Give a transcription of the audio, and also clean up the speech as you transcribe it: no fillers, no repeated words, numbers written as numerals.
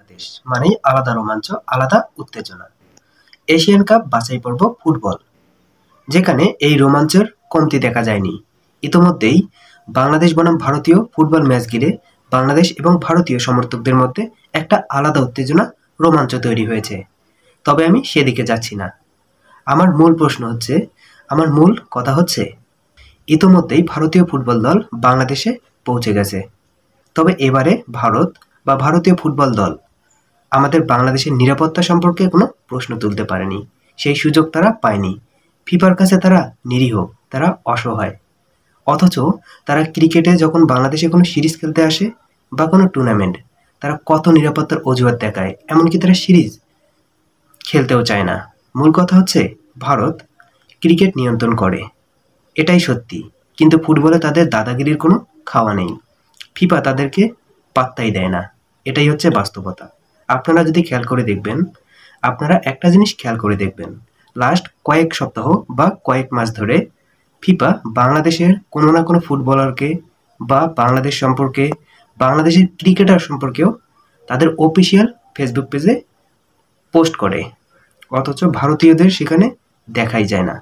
বাংলাদেশ মানেই আলাদা রোমাঞ্চ, আলাদা উত্তেজনা। এশিয়ান কাপ বাছাই পর্ব ফুটবল, যেখানে এই রোমাঞ্চের কমতি দেখা যায়নি। ইতোমধ্যেই বাংলাদেশ বনাম ভারতীয় ফুটবল ম্যাচ ঘিরে বাংলাদেশ এবং ভারতীয় সমর্থকদের মধ্যে একটা আলাদা উত্তেজনা, রোমাঞ্চ তৈরি হয়েছে। তবে আমি সেদিকে যাচ্ছি না। আমার মূল কথা হচ্ছে ইতোমধ্যেই ভারতীয় ফুটবল দল বাংলাদেশে পৌঁছে গেছে। তবে এবারে ভারত বা ভারতীয় ফুটবল দল আমাদের বাংলাদেশের নিরাপত্তা সম্পর্কে কোনো প্রশ্ন তুলতে পারেনি। সেই সুযোগ তারা পায়নি। ফিফার কাছে তারা নিরীহ, তারা অসহায়। অথচ তারা ক্রিকেটে যখন বাংলাদেশে কোনো সিরিজ খেলতে আসে বা কোনো টুর্নামেন্ট, তারা কত নিরাপত্তার অজুহাত দেখায়, এমনকি তারা সিরিজ খেলতেও চায় না। মূল কথা হচ্ছে ভারত ক্রিকেট নিয়ন্ত্রণ করে, এটাই সত্যি। কিন্তু ফুটবলে তাদের দাদাগিরির কোনো খাওয়া নেই। ফিফা তাদেরকে পাত্তাই দেয় না, এটাই হচ্ছে বাস্তবতা। আপনারা একটা জিনিস খেয়াল করে দেখবেন, লাস্ট কয়েক সপ্তাহ বা কয়েক মাস ধরে ফিফা বাংলাদেশের কোনো না কোনো ফুটবলারকে বা বাংলাদেশ সম্পর্কে, বাংলাদেশের ক্রিকেটার সম্পর্কেও তাদের অফিসিয়াল ফেসবুক পেজে পোস্ট করে, অথচ ভারতীয়দের সেখানে দেখাই যায় না।